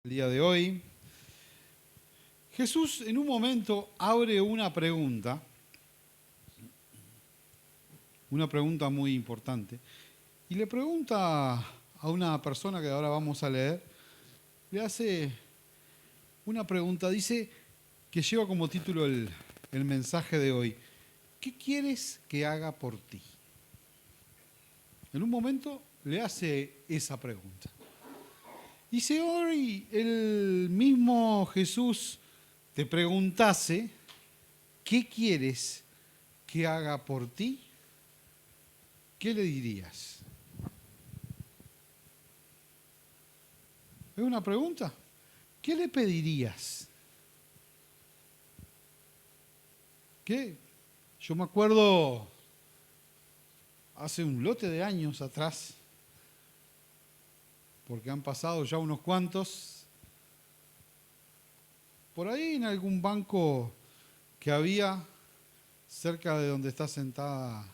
El día de hoy, Jesús en un momento abre una pregunta muy importante, y le pregunta a una persona que ahora vamos a leer, le hace una pregunta, dice, que lleva como título el mensaje de hoy: ¿qué quieres que haga por ti? En un momento le hace esa pregunta. Y si hoy el mismo Jesús te preguntase, ¿qué quieres que haga por ti? ¿Qué le dirías? ¿Es una pregunta? ¿Qué le pedirías? ¿Qué? Yo me acuerdo hace un lote de años atrás, porque han pasado ya unos cuantos, por ahí en algún banco que había cerca de donde está sentada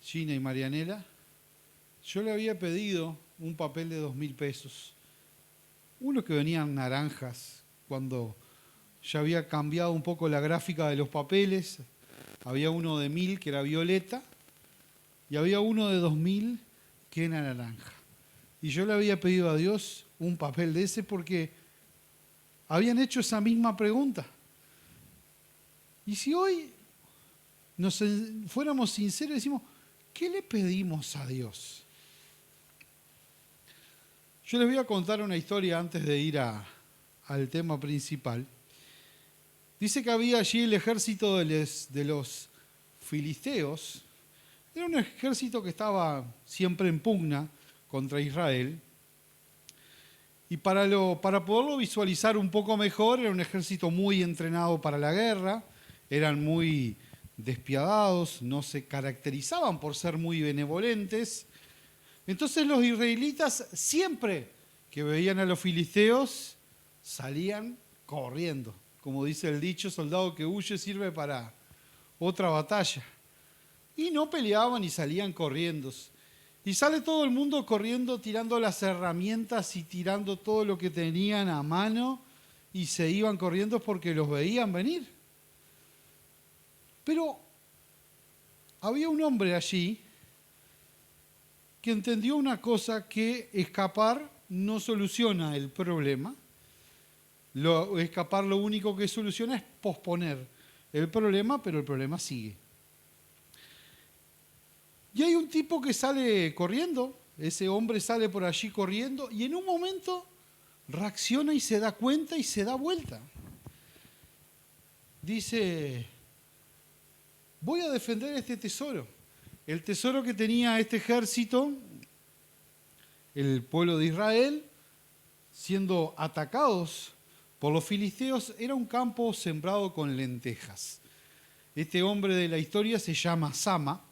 Gina y Marianela, yo le había pedido un papel de 2.000 pesos. Uno que venían naranjas, cuando ya había cambiado un poco la gráfica de los papeles. Había uno de 1.000 que era violeta y había uno de 2.000 que era naranja. Y yo le había pedido a Dios un papel de ese porque habían hecho esa misma pregunta. Y si hoy fuéramos sinceros y decimos, ¿qué le pedimos a Dios? Yo les voy a contar una historia antes de ir al tema principal. Dice que había allí el ejército de los filisteos. Era un ejército que estaba siempre en pugna contra Israel. Y para poderlo visualizar un poco mejor, era un ejército muy entrenado para la guerra, eran muy despiadados, no se caracterizaban por ser muy benevolentes. Entonces los israelitas, siempre que veían a los filisteos, salían corriendo. Como dice el dicho, soldado que huye sirve para otra batalla. Y no peleaban y salían corriendo. Y sale todo el mundo corriendo, tirando las herramientas y tirando todo lo que tenían a mano, y se iban corriendo porque los veían venir. Pero había un hombre allí que entendió una cosa, que escapar no soluciona el problema. Escapar lo único que soluciona es posponer el problema, pero el problema sigue. Y hay un tipo que sale corriendo, ese hombre sale por allí corriendo y en un momento reacciona y se da cuenta y se da vuelta. Dice, voy a defender este tesoro. El tesoro que tenía este ejército, el pueblo de Israel, siendo atacados por los filisteos, era un campo sembrado con lentejas. Este hombre de la historia se llama Sama.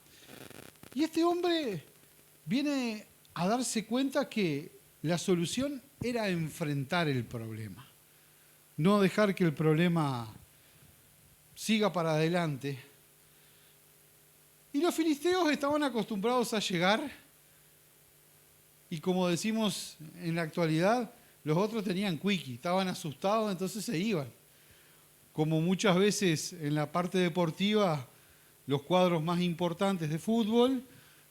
Y este hombre viene a darse cuenta que la solución era enfrentar el problema. No dejar que el problema siga para adelante. Y los filisteos estaban acostumbrados a llegar, y como decimos en la actualidad, los otros tenían quickie, estaban asustados, entonces se iban. Como muchas veces en la parte deportiva, los cuadros más importantes de fútbol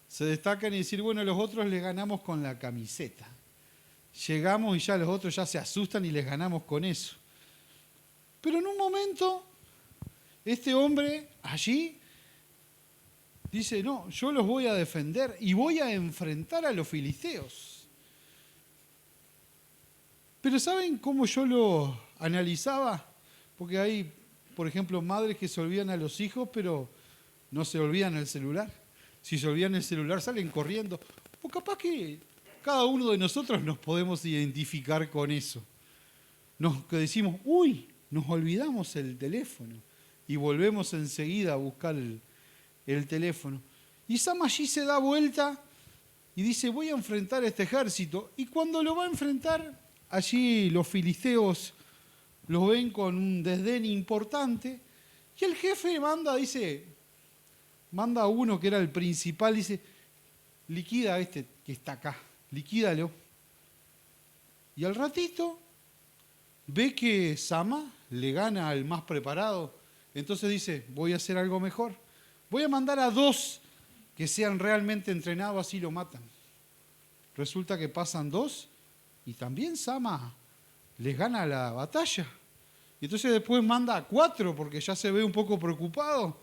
se destacan y decir, bueno, los otros les ganamos con la camiseta. Llegamos y ya los otros ya se asustan y les ganamos con eso. Pero en un momento, este hombre allí dice, no, yo los voy a defender y voy a enfrentar a los filisteos. Pero ¿saben cómo yo lo analizaba? Porque hay, por ejemplo, madres que se olvidan a los hijos, pero no se olvidan el celular. Si se olvidan el celular, salen corriendo. Pues capaz que cada uno de nosotros nos podemos identificar con eso. Que decimos, uy, nos olvidamos el teléfono. Y volvemos enseguida a buscar el teléfono. Y Sam allí se da vuelta y dice, voy a enfrentar a este ejército. Y cuando lo va a enfrentar, allí los filisteos los ven con un desdén importante. Y el jefe manda a uno que era el principal, dice, liquida a este que está acá, liquídalo. Y al ratito ve que Sama le gana al más preparado. Entonces dice, voy a hacer algo mejor. Voy a mandar a 2 que sean realmente entrenados, así lo matan. Resulta que pasan 2 y también Sama les gana la batalla. Y entonces después manda a 4 porque ya se ve un poco preocupado.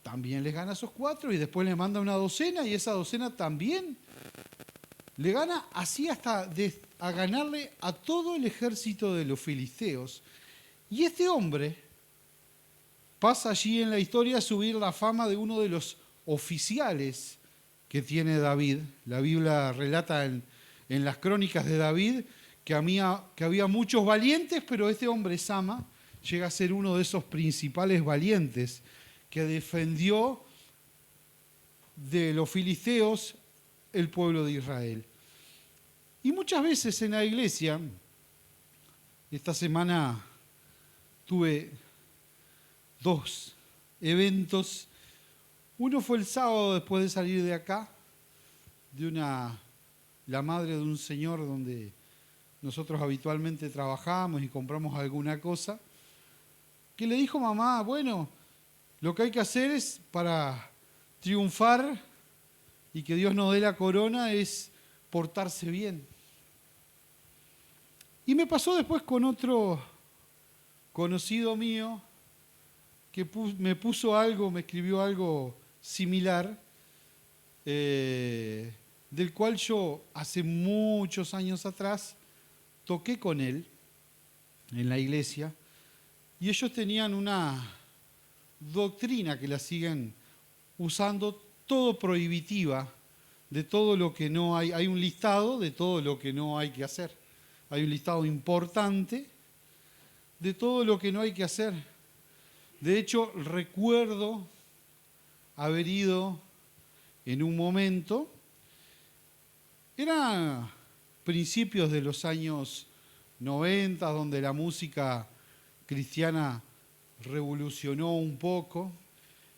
También les gana a esos 4 y después le manda una docena y esa docena también le gana así hasta a ganarle a todo el ejército de los filisteos. Y este hombre pasa allí en la historia a subir la fama de uno de los oficiales que tiene David. La Biblia relata en las crónicas de David que había muchos valientes, pero este hombre, Sama, llega a ser uno de esos principales valientes que defendió de los filisteos el pueblo de Israel. Y muchas veces en la iglesia, esta semana tuve 2 eventos. Uno fue el sábado después de salir de acá, la madre de un señor donde nosotros habitualmente trabajamos y compramos alguna cosa, que le dijo mamá, bueno, lo que hay que hacer es para triunfar y que Dios nos dé la corona es portarse bien. Y me pasó después con otro conocido mío que me escribió algo similar, del cual yo hace muchos años atrás toqué con él en la iglesia y ellos tenían una doctrina que la siguen usando, todo prohibitiva, de todo lo que no hay un listado de todo lo que no hay que hacer. Hay un listado importante de todo lo que no hay que hacer. De hecho, recuerdo haber ido en un momento, era principios de los años 90, donde la música cristiana revolucionó un poco.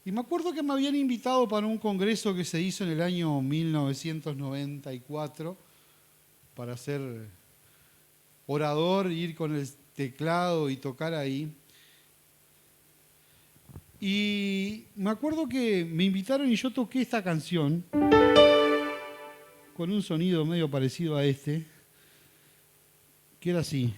Y me acuerdo que me habían invitado para un congreso que se hizo en el año 1994 para ser orador, ir con el teclado y tocar ahí. Y me acuerdo que me invitaron y yo toqué esta canción con un sonido medio parecido a este, que era así.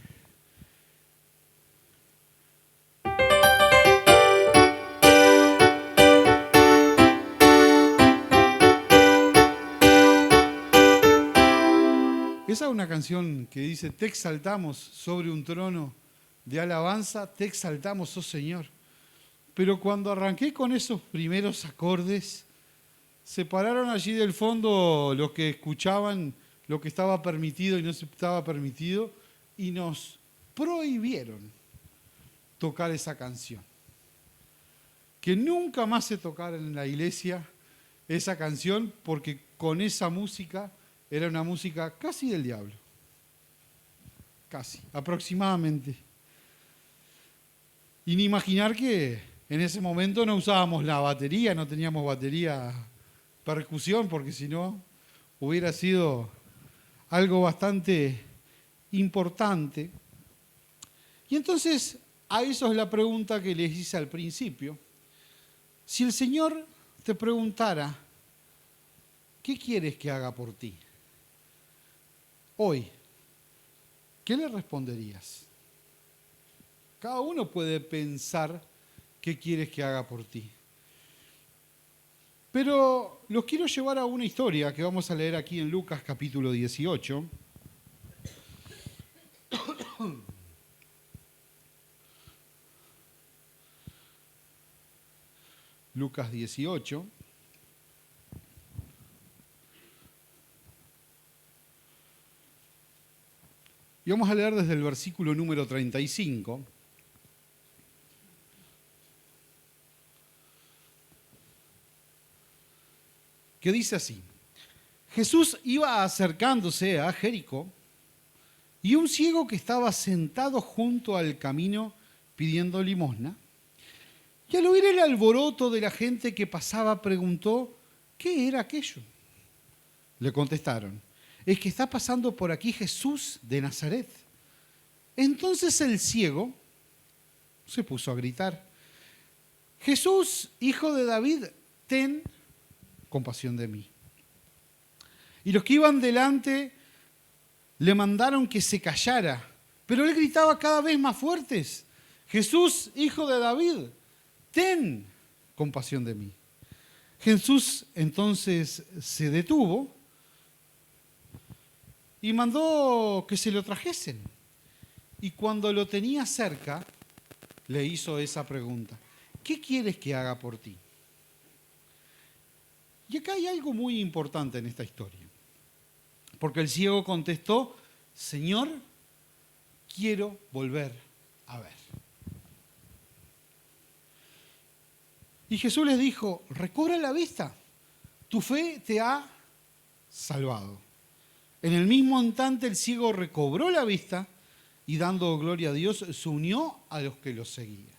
Esa es una canción que dice, te exaltamos sobre un trono de alabanza, te exaltamos, oh Señor. Pero cuando arranqué con esos primeros acordes, se pararon allí del fondo los que escuchaban lo que estaba permitido y no estaba permitido y nos prohibieron tocar esa canción. Que nunca más se tocara en la iglesia esa canción porque con esa música era una música casi del diablo. Casi, aproximadamente. Y ni imaginar que en ese momento no usábamos la batería, no teníamos batería percusión, porque si no hubiera sido algo bastante importante. Y entonces, a eso es la pregunta que les hice al principio. Si el Señor te preguntara, ¿qué quieres que haga por ti? Hoy, ¿qué le responderías? Cada uno puede pensar qué quieres que haga por ti. Pero los quiero llevar a una historia que vamos a leer aquí en Lucas capítulo 18. Lucas 18. Y vamos a leer desde el versículo número 35. Que dice así: Jesús iba acercándose a Jericó y un ciego que estaba sentado junto al camino pidiendo limosna. Y al oír el alboroto de la gente que pasaba, preguntó, ¿qué era aquello? Le contestaron, es que está pasando por aquí Jesús de Nazaret. Entonces el ciego se puso a gritar: Jesús, hijo de David, ten compasión de mí. Y los que iban delante le mandaron que se callara, pero él gritaba cada vez más fuertes: Jesús, hijo de David, ten compasión de mí. Jesús entonces se detuvo y mandó que se lo trajesen. Y cuando lo tenía cerca, le hizo esa pregunta: ¿qué quieres que haga por ti? Y acá hay algo muy importante en esta historia. Porque el ciego contestó: Señor, quiero volver a ver. Y Jesús les dijo: recobra la vista, tu fe te ha salvado. En el mismo instante el ciego recobró la vista y, dando gloria a Dios, se unió a los que lo seguían.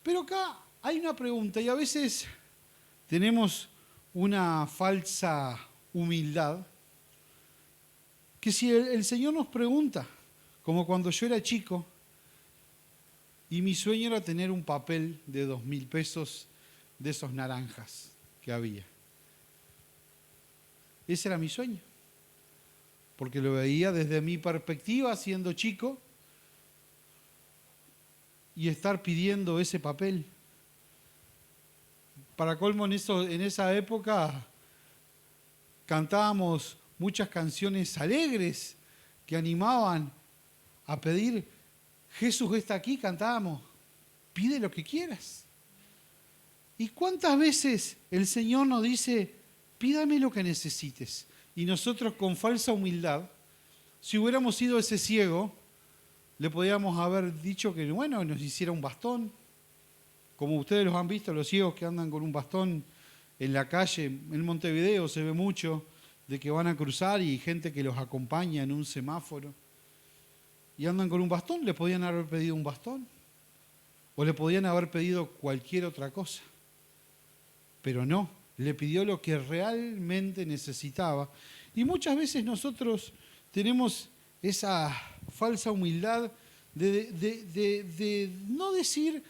Pero acá hay una pregunta, y a veces tenemos una falsa humildad, que si el Señor nos pregunta, como cuando yo era chico, y mi sueño era tener un papel de 2.000 pesos de esos naranjas que había. Ese era mi sueño, porque lo veía desde mi perspectiva siendo chico y estar pidiendo ese papel. Para colmo, en esa época cantábamos muchas canciones alegres que animaban a pedir. Jesús está aquí, cantábamos, pide lo que quieras. ¿Y cuántas veces el Señor nos dice: pídame lo que necesites? Y nosotros, con falsa humildad, si hubiéramos sido ese ciego, le podíamos haber dicho que, bueno, nos hiciera un bastón. Como ustedes los han visto, los ciegos que andan con un bastón en la calle, en Montevideo se ve mucho, de que van a cruzar y gente que los acompaña en un semáforo. Y andan con un bastón, le podían haber pedido un bastón. O le podían haber pedido cualquier otra cosa. Pero no, le pidió lo que realmente necesitaba. Y muchas veces nosotros tenemos esa falsa humildad de no decir.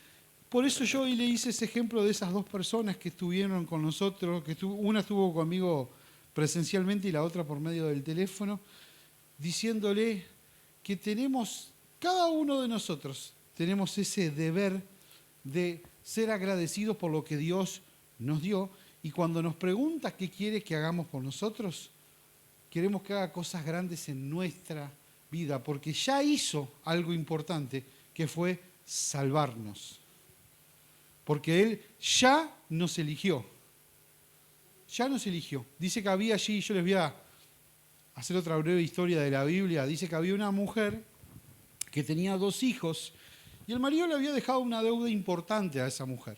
Por eso yo hoy le hice ese ejemplo de esas dos personas que estuvieron con nosotros, una estuvo conmigo presencialmente y la otra por medio del teléfono, diciéndole que cada uno de nosotros tenemos ese deber de ser agradecidos por lo que Dios nos dio, y cuando nos pregunta qué quiere que hagamos por nosotros, queremos que haga cosas grandes en nuestra vida, porque ya hizo algo importante, que fue salvarnos. Porque Él ya nos eligió. Ya nos eligió. Dice que había allí, yo les voy a hacer otra breve historia de la Biblia. Dice que había una mujer que tenía 2 hijos y el marido le había dejado una deuda importante a esa mujer.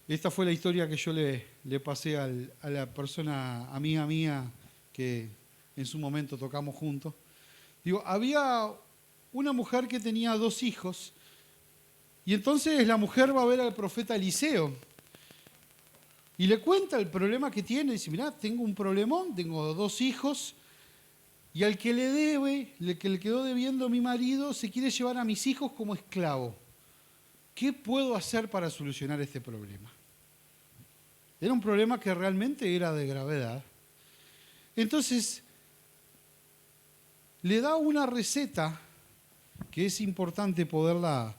Esta fue la historia que yo le pasé a la persona amiga mía que en su momento tocamos juntos. Digo, había una mujer que tenía 2 hijos. Y entonces la mujer va a ver al profeta Eliseo y le cuenta el problema que tiene. Dice: mirá, tengo un problemón, tengo 2 hijos y al que le debe, que le quedó debiendo mi marido, se quiere llevar a mis hijos como esclavo. ¿Qué puedo hacer para solucionar este problema? Era un problema que realmente era de gravedad. Entonces, le da una receta que es importante poderla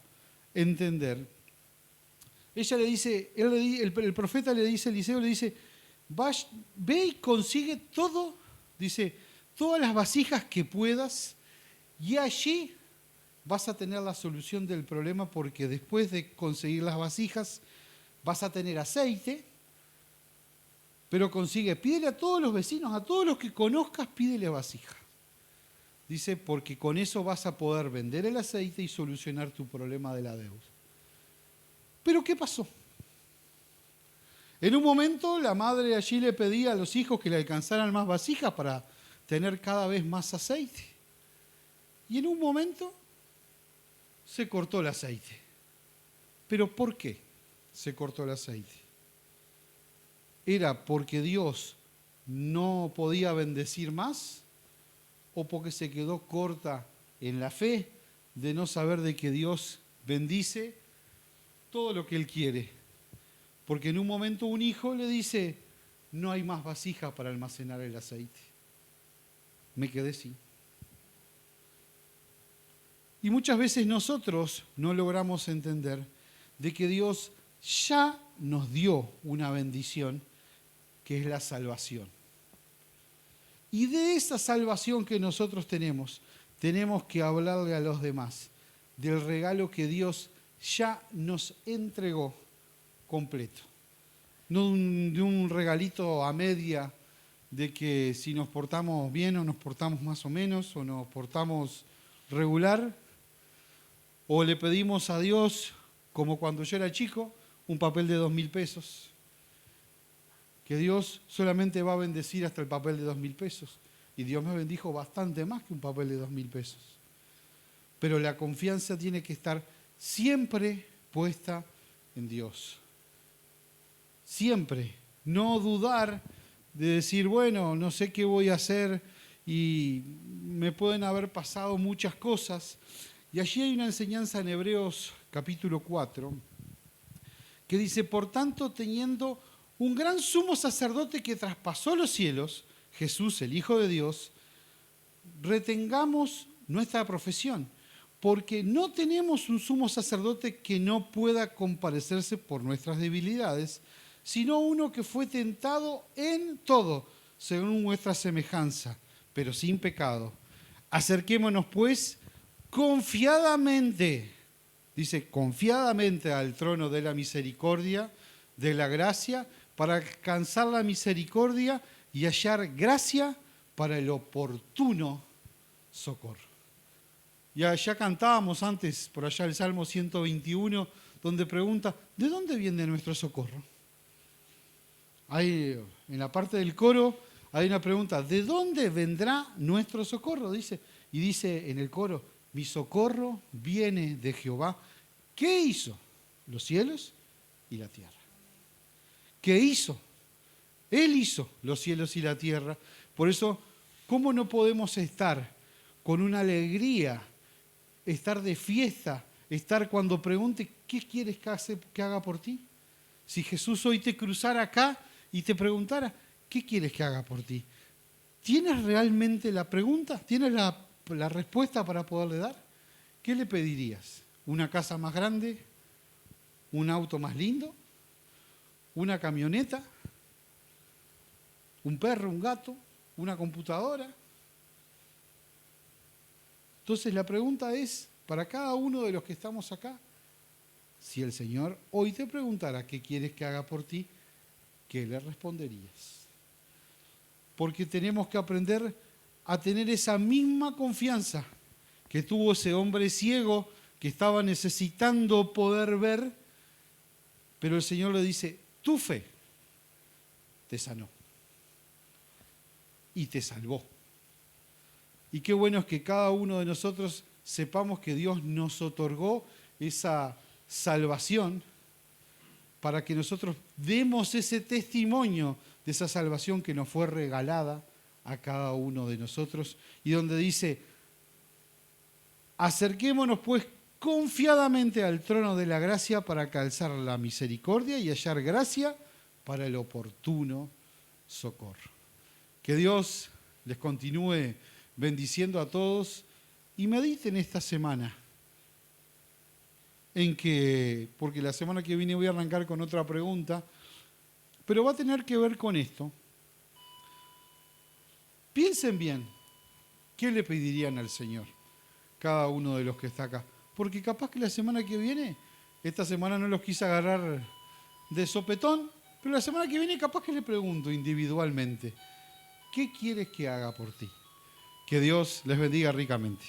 entender. Ella le dice, el profeta le dice, Eliseo le dice: ve y consigue todo, dice, todas las vasijas que puedas, y allí vas a tener la solución del problema, porque después de conseguir las vasijas vas a tener aceite, pero pídele a todos los vecinos, a todos los que conozcas, pídele vasija. Dice, porque con eso vas a poder vender el aceite y solucionar tu problema de la deuda. Pero ¿qué pasó? En un momento la madre allí le pedía a los hijos que le alcanzaran más vasijas para tener cada vez más aceite. Y en un momento se cortó el aceite. ¿Pero por qué se cortó el aceite? ¿Era porque Dios no podía bendecir más? o porque se quedó corta en la fe de no saber de que Dios bendice todo lo que Él quiere. Porque en un momento un hijo le dice, no hay más vasijas para almacenar el aceite. Me quedé sin. Y muchas veces nosotros no logramos entender de que Dios ya nos dio una bendición que es la salvación. Y de esa salvación que nosotros tenemos que hablarle a los demás del regalo que Dios ya nos entregó completo. No de un regalito a media de que si nos portamos bien o nos portamos más o menos o nos portamos regular, o le pedimos a Dios, como cuando yo era chico, un papel de 2.000 pesos. Que Dios solamente va a bendecir hasta el papel de 2.000 pesos. Y Dios me bendijo bastante más que un papel de 2.000 pesos. Pero la confianza tiene que estar siempre puesta en Dios. Siempre. No dudar de decir, bueno, no sé qué voy a hacer y me pueden haber pasado muchas cosas. Y allí hay una enseñanza en Hebreos capítulo 4 que dice, por tanto, teniendo un gran sumo sacerdote que traspasó los cielos, Jesús, el Hijo de Dios, retengamos nuestra profesión, porque no tenemos un sumo sacerdote que no pueda compadecerse por nuestras debilidades, sino uno que fue tentado en todo, según nuestra semejanza, pero sin pecado. Acerquémonos, pues, confiadamente, dice, confiadamente al trono de la misericordia, de la gracia, para alcanzar la misericordia y hallar gracia para el oportuno socorro. Y allá cantábamos antes, por allá el Salmo 121, donde pregunta, ¿de dónde viene nuestro socorro? Ahí, en la parte del coro, hay una pregunta, ¿de dónde vendrá nuestro socorro? Dice, y dice en el coro, mi socorro viene de Jehová. ¿Qué hizo? Los cielos y la tierra. ¿Qué hizo? Él hizo los cielos y la tierra. Por eso, ¿cómo no podemos estar con una alegría, estar de fiesta, estar cuando pregunte, ¿qué quieres que haga por ti? Si Jesús hoy te cruzara acá y te preguntara, ¿qué quieres que haga por ti? ¿Tienes realmente la pregunta? ¿Tienes la respuesta para poderle dar? ¿Qué le pedirías? ¿Una casa más grande? ¿Un auto más lindo? ¿Una camioneta? ¿Un perro, un gato? ¿Una computadora? Entonces la pregunta es, para cada uno de los que estamos acá, si el Señor hoy te preguntara qué quieres que haga por ti, ¿qué le responderías? Porque tenemos que aprender a tener esa misma confianza que tuvo ese hombre ciego que estaba necesitando poder ver, pero el Señor le dice, tu fe te sanó y te salvó. Y qué bueno es que cada uno de nosotros sepamos que Dios nos otorgó esa salvación para que nosotros demos ese testimonio de esa salvación que nos fue regalada a cada uno de nosotros y donde dice, acerquémonos pues confiadamente al trono de la gracia para alcanzar la misericordia y hallar gracia para el oportuno socorro. Que Dios les continúe bendiciendo a todos y mediten esta semana en que, porque la semana que viene voy a arrancar con otra pregunta, pero va a tener que ver con esto. Piensen bien, ¿qué le pedirían al Señor? Cada uno de los que está acá. Porque capaz que la semana que viene, esta semana no los quise agarrar de sopetón, pero la semana que viene capaz que le pregunto individualmente, ¿qué quieres que haga por ti? Que Dios les bendiga ricamente.